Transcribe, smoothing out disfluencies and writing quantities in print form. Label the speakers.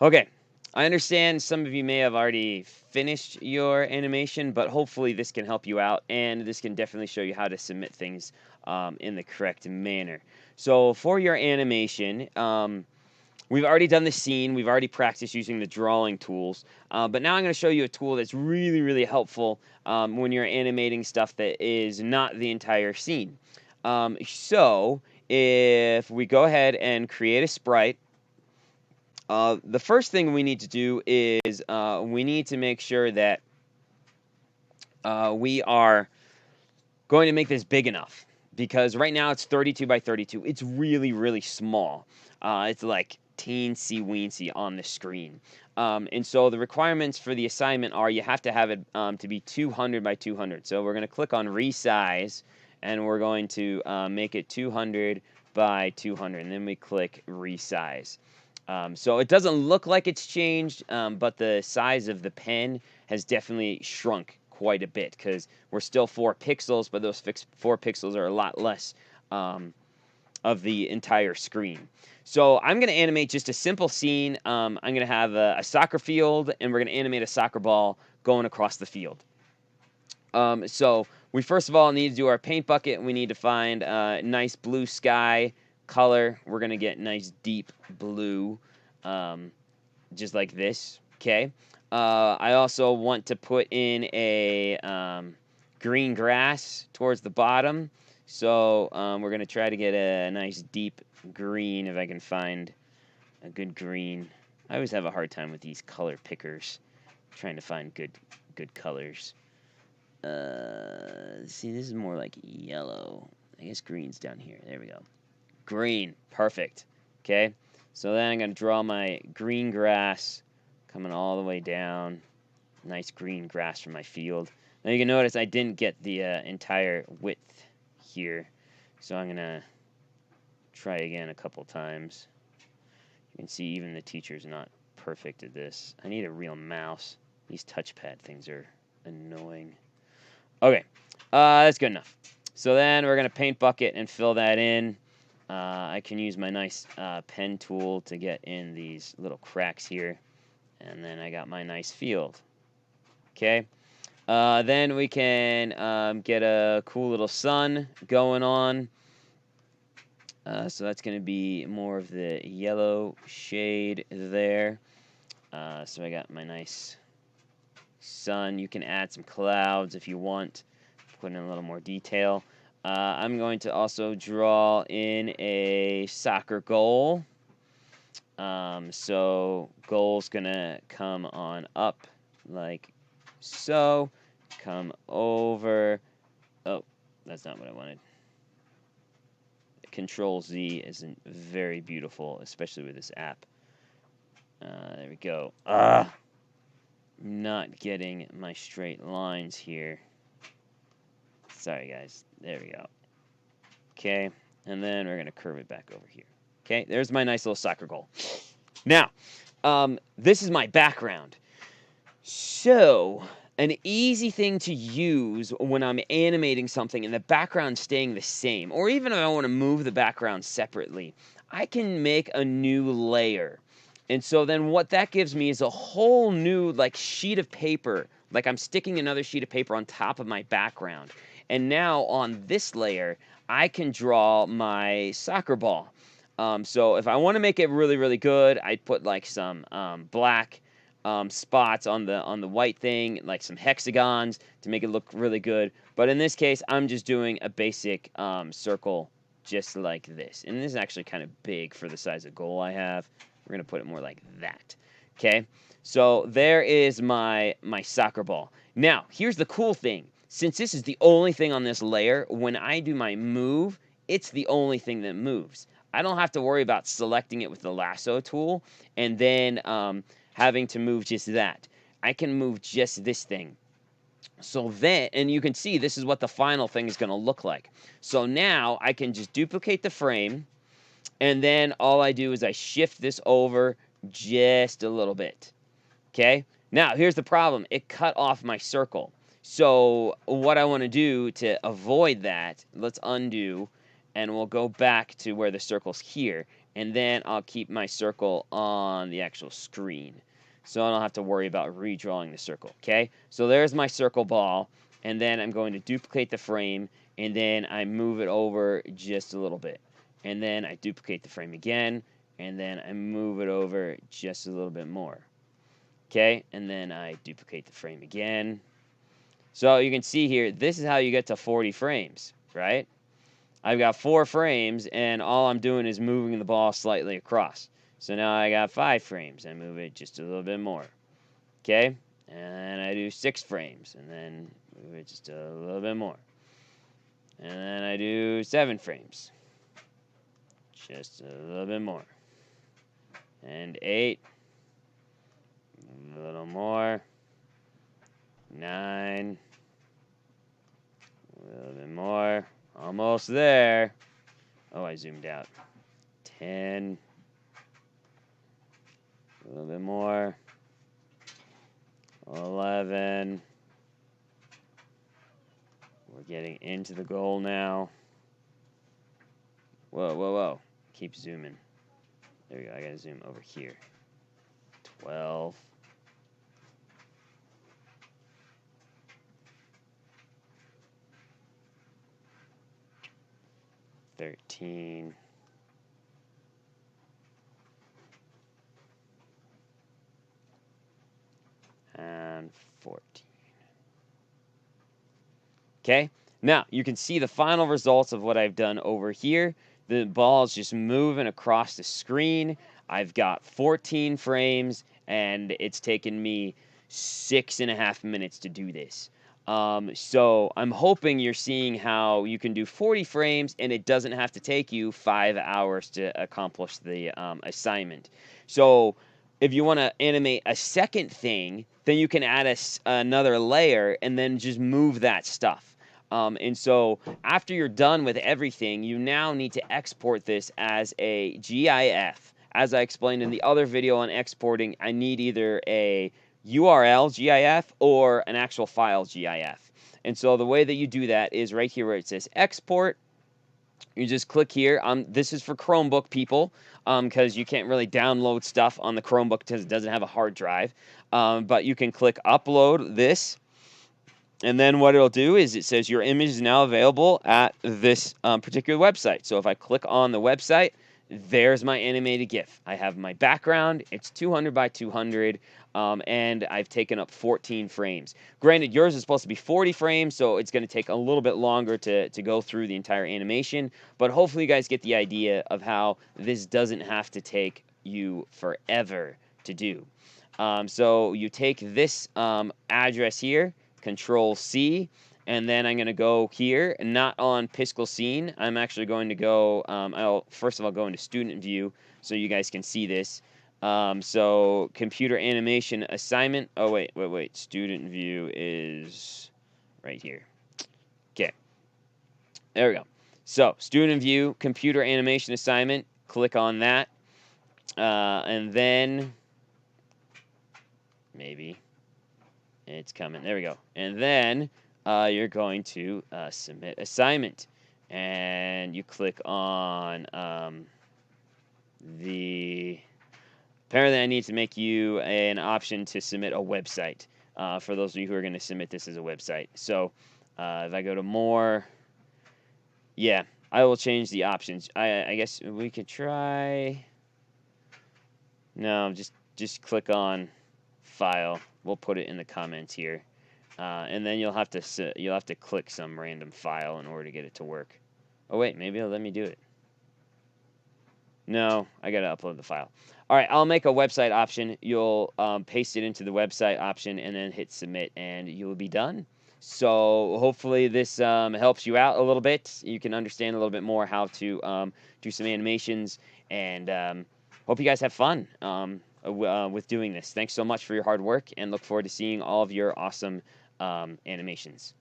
Speaker 1: Okay, I understand some of you may have already finished your animation, but hopefully this can help you out, and this can definitely show you how to submit things in the correct manner. So for your animation, we've already done the scene. We've already practiced using the drawing tools. But now I'm going to show you a tool that's really, really helpful when you're animating stuff that is not the entire scene. So if we go ahead and create a sprite, the first thing we need to do is we need to make sure that we are going to make this big enough, because right now it's 32 by 32. It's really, really small. It's like teensy weensy on the screen. And so the requirements for the assignment are you have to have it to be 200 by 200. So we're going to click on resize, and we're going to make it 200 by 200. And then we click resize. So it doesn't look like it's changed, but the size of the pen has definitely shrunk quite a bit, because we're still 4 pixels, but those 4 pixels are a lot less of the entire screen. So I'm going to animate just a simple scene. I'm going to have a soccer field, and we're going to animate a soccer ball going across the field. So we first of all need to do our paint bucket, and we need to find a nice blue sky color. We're going to get nice deep blue, just like this. Okay. I also want to put in a green grass towards the bottom. So we're going to try to get a nice deep green, if I can find a good green. I always have a hard time with these color pickers, trying to find good colors. See, this is more like yellow. I guess green's down here. There we go. Green. Perfect. Okay. So then I'm going to draw my green grass coming all the way down. Nice green grass from my field. Now you can notice I didn't get the entire width here. So I'm going to try again a couple times. You can see even the teacher's not perfect at this. I need a real mouse. These touchpad things are annoying. Okay, that's good enough. So then we're going to paint bucket and fill that in. I can use my nice pen tool to get in these little cracks here. And then I got my nice field. Okay. Then we can get a cool little sun going on. So that's going to be more of the yellow shade there. So I got my nice sun. You can add some clouds if you want. Put in a little more detail. I'm going to also draw in a soccer goal. So goal's gonna come on up like so. Come over. Oh, that's not what I wanted. Control Z isn't very beautiful, especially with this app. There we go. Not getting my straight lines here. Sorry, guys. There we go. Okay, and then we're gonna curve it back over here. Okay, there's my nice little soccer goal. Now, this is my background. So, an easy thing to use when I'm animating something and the background staying the same, or even if I want to move the background separately, I can make a new layer. And so then what that gives me is a whole new like sheet of paper, like I'm sticking another sheet of paper on top of my background. And now on this layer, I can draw my soccer ball. So if I want to make it really, really good, I'd put like some black spots on the white thing, like some hexagons to make it look really good. But in this case, I'm just doing a basic circle just like this. And this is actually kind of big for the size of goal I have. We're going to put it more like that. Okay? So there is my soccer ball. Now, here's the cool thing. Since this is the only thing on this layer, when I do my move, it's the only thing that moves. I don't have to worry about selecting it with the lasso tool and then having to move just that. I can move just this thing. So then, and you can see this is what the final thing is going to look like. So now I can just duplicate the frame, and then all I do is I shift this over just a little bit. Okay? Now, here's the problem. It cut off my circle. So what I want to do to avoid that, let's undo, and we'll go back to where the circle's here. and then I'll keep my circle on the actual screen. So I don't have to worry about redrawing the circle, okay? So there's my circle ball, and then I'm going to duplicate the frame, and then I move it over just a little bit. And then I duplicate the frame again, and then I move it over just a little bit more. Okay, and then I duplicate the frame again. So you can see here, this is how you get to 40 frames, right? I've got 4 frames, and all I'm doing is moving the ball slightly across. So now I got 5 frames. I move it just a little bit more. Okay, and I do 6 frames, and then move it just a little bit more. And then I do 7 frames. Just a little bit more. And 8. A little more. 9. A little bit more. Almost there. Oh, I zoomed out. 10. A little bit more. 11. We're getting into the goal now. Whoa, whoa, whoa. Keep zooming. There we go. I gotta zoom over here. 12. 13. And 14. Okay, now you can see the final results of what I've done over here. The ball is just moving across the screen. I've got 14 frames, and it's taken me 6.5 minutes to do this. So I'm hoping you're seeing how you can do 40 frames, and it doesn't have to take you 5 hours to accomplish the assignment. So if you want to animate a second thing, then you can add another layer and then just move that stuff. And so after you're done with everything, you now need to export this as a GIF. As I explained in the other video on exporting, I need either a URL GIF or an actual file GIF. And so the way that you do that is right here where it says export. You just click here. This is for Chromebook people because you can't really download stuff on the Chromebook because it doesn't have a hard drive. But you can click upload this. And then what it'll do is it says your image is now available at this particular website. So if I click on the website, there's my animated GIF. I have my background. It's 200 by 200, and I've taken up 14 frames. Granted, yours is supposed to be 40 frames, so it's going to take a little bit longer to go through the entire animation. But hopefully you guys get the idea of how this doesn't have to take you forever to do. So you take this address here, Control C, and then I'm going to go here, not on Piskel Scene. I'm actually going to go, first of all, go into Student View so you guys can see this. So Computer Animation Assignment. Oh, wait. Student View is right here. Okay. There we go. So Student View, Computer Animation Assignment. Click on that. And then maybe it's coming. There we go. And then you're going to submit assignment. And you click on apparently I need to make you an option to submit a website for those of you who are going to submit this as a website. So if I go to more, yeah, I will change the options. I guess we could try. No, just click on file. We'll put it in the comments here, and then you'll have to click some random file in order to get it to work. Oh wait, maybe it'll let me do it. No, I gotta upload the file. All right, I'll make a website option. You'll paste it into the website option and then hit submit, and you will be done. So hopefully this helps you out a little bit. You can understand a little bit more how to do some animations, and hope you guys have fun with doing this. Thanks so much for your hard work, and look forward to seeing all of your awesome animations.